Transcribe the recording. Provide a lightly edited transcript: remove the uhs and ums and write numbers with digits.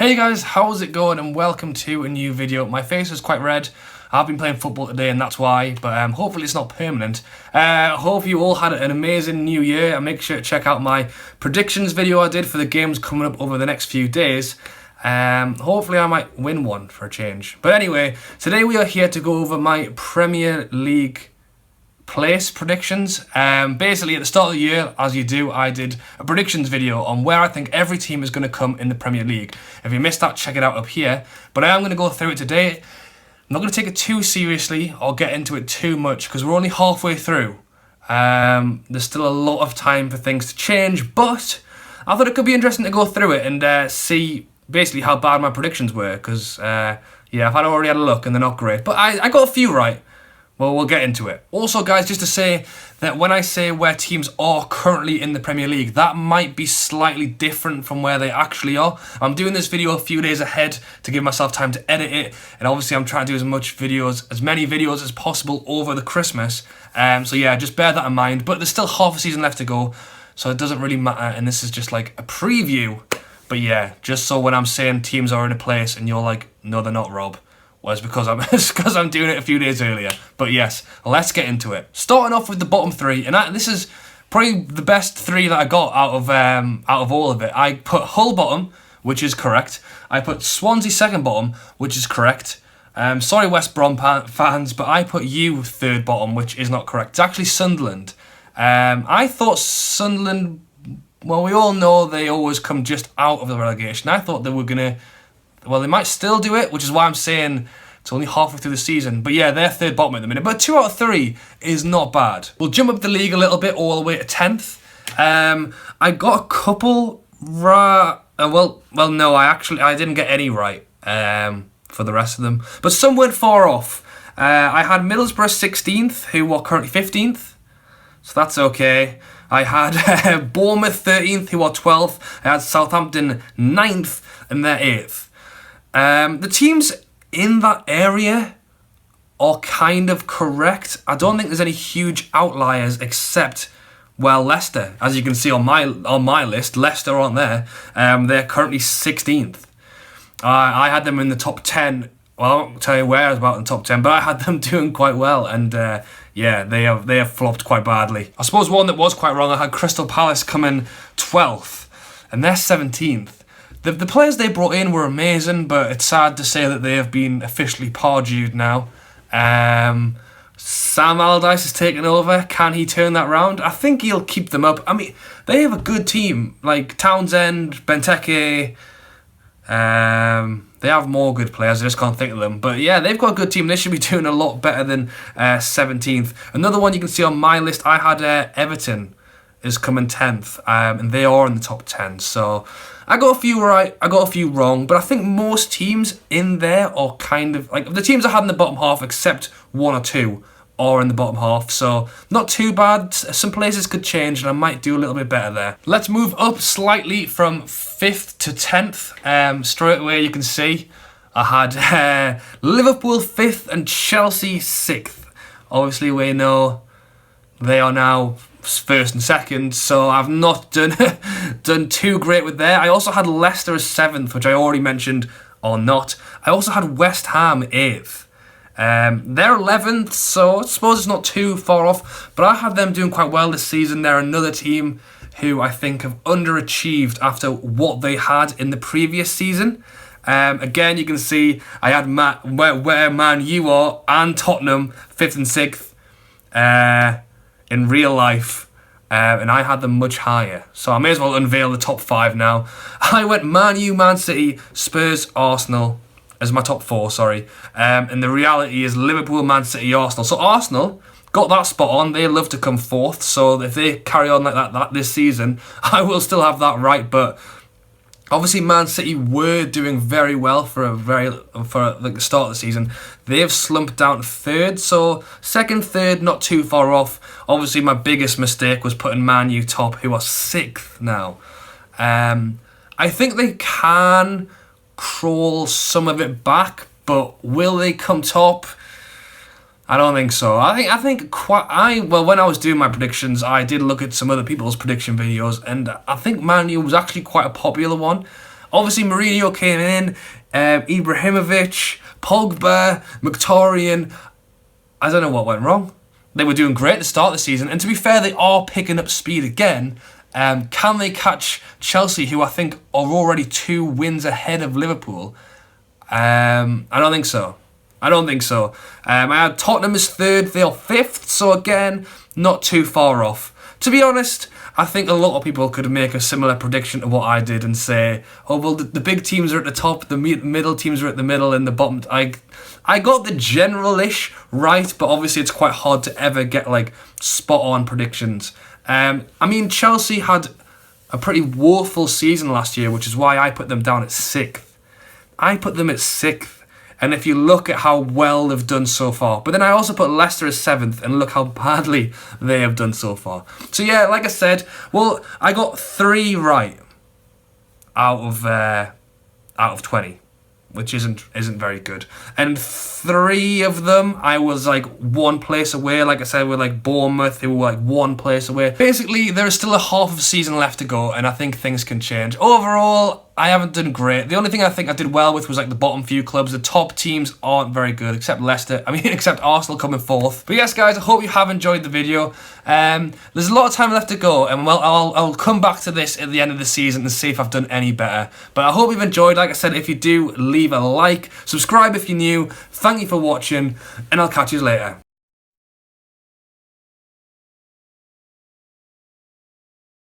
Hey guys, how's it going and welcome to a new video. My face is quite red. I've been playing football today and that's why, but hopefully it's not permanent. Hope you all had an amazing new year and make sure to check out my predictions video I did for the games coming up over the next few days. Hopefully I might win one for a change. But anyway, today we are here to go over my Premier League place predictions. Basically at the start of the year, as you do, I did a predictions video on where I think every team is going to come in the Premier League. If you missed that, check it out up here. But I am going to go through it today. I'm not going to take it too seriously or get into it too much because we're only halfway through. There's still a lot of time for things to change, but I thought it could be interesting to go through it and see basically how bad my predictions were because yeah, I've already had a look and they're not great. But I got a few right. Well, we'll get into it. Also, guys, just to say that when I say where teams are currently in the Premier League, that might be slightly different from where they actually are. I'm doing this video a few days ahead to give myself time to edit it, and obviously I'm trying to do as many videos as possible over the Christmas. So yeah, just bear that in mind. But there's still half a season left to go, so it doesn't really matter, and this is just like a preview. But yeah, just so when I'm saying teams are in a place and you're like, no, they're not, Rob. Well, it's because I'm doing it a few days earlier. But yes, let's get into it. Starting off with the bottom three, and this is probably the best three that I got out of all of it. I put Hull bottom, which is correct. I put Swansea second bottom, which is correct. Sorry, West Brom fans, but I put you third bottom, which is not correct. It's actually Sunderland. I thought Sunderland. Well, we all know they always come just out of the relegation. I thought they were gonna. Well, they might still do it, which is why I'm saying it's only halfway through the season. But yeah, they're third bottom at the minute. But 2 out of 3 is not bad. We'll jump up the league a little bit, all the way to 10th. I got a couple right. Well, no, I didn't get any right for the rest of them. But some weren't far off. I had Middlesbrough 16th, who are currently 15th. So that's okay. I had Bournemouth 13th, who are 12th. I had Southampton 9th, and they're 8th. The teams in that area are kind of correct. I don't think there's any huge outliers except, well, Leicester. As you can see on my list, Leicester aren't there. They're currently 16th. I had them in the top 10. Well, I won't tell you where I was about in the top 10, but I had them doing quite well, and yeah, they have flopped quite badly. I suppose one that was quite wrong, I had Crystal Palace coming 12th, and they're 17th. The players they brought in were amazing, but it's sad to say that they have been officially pardewed now. Sam Allardyce has taken over. Can he turn that round? I think he'll keep them up. I mean, they have a good team, like Townsend, Benteke. They have more good players, I just can't think of them. But yeah, they've got a good team. They should be doing a lot better than 17th. Another one you can see on my list, I had Everton is coming 10th, and they are in the top 10. So I got a few right, I got a few wrong, but I think most teams in there are kind of like the teams I had in the bottom half, except 1 or 2, are in the bottom half. So not too bad. Some places could change, and I might do a little bit better there. Let's move up slightly from 5th to 10th. Straight away, you can see I had Liverpool 5th and Chelsea 6th. Obviously, we know they are now first and second, so I've not done too great with there. I also had Leicester as 7th, which I already mentioned, or not. I also had West Ham 8th. They're 11th, so I suppose it's not too far off, but I had them doing quite well this season. They're another team who I think have underachieved after what they had in the previous season. Again, you can see I had where Man U are and Tottenham 5th and 6th. In real life, and I had them much higher. So I may as well unveil the top 5 now. I went Man U, Man City, Spurs, Arsenal as my top 4, sorry. And the reality is Liverpool, Man City, Arsenal. So Arsenal got that spot on. They love to come 4th. So if they carry on like that this season, I will still have that right. But obviously, Man City were doing very well for like the start of the season. They've slumped down to 3rd, so 2nd, 3rd, not too far off. Obviously, my biggest mistake was putting Man U top, who are 6th now. I think they can crawl some of it back, but will they come top? I don't think so. I think when I was doing my predictions, I did look at some other people's prediction videos, and I think Man U was actually quite a popular one. Obviously, Mourinho came in, Ibrahimovic, Pogba, Mkhitaryan. I don't know what went wrong. They were doing great at the start of the season, and to be fair, they are picking up speed again. Can they catch Chelsea, who I think are already 2 wins ahead of Liverpool? I don't think so. I had Tottenham as 3rd, they are 5th, so again, not too far off. To be honest, I think a lot of people could make a similar prediction to what I did and say, oh, well, the big teams are at the top, the middle teams are at the middle, and the bottom. I got the general-ish right, but obviously it's quite hard to ever get, like, spot-on predictions. I mean, Chelsea had a pretty woeful season last year, which is why I put them down at 6th. I put them at 6th. And if you look at how well they've done so far. But then I also put Leicester as 7th, and look how badly they have done so far. So yeah, like I said, well, I got 3 right out of 20, which isn't very good. And 3 of them, I was like 1 place away. Like I said, we're like Bournemouth, who were like 1 place away. Basically, there is still a half of a season left to go, and I think things can change. Overall, I haven't done great. The only thing I think I did well with was like the bottom few clubs. The top teams aren't very good, except Leicester. I mean, except Arsenal coming 4th. But yes, guys, I hope you have enjoyed the video. There's a lot of time left to go, and well, I'll come back to this at the end of the season and see if I've done any better. But I hope you've enjoyed. Like I said, if you do, leave a like. Subscribe if you're new. Thank you for watching, and I'll catch you later.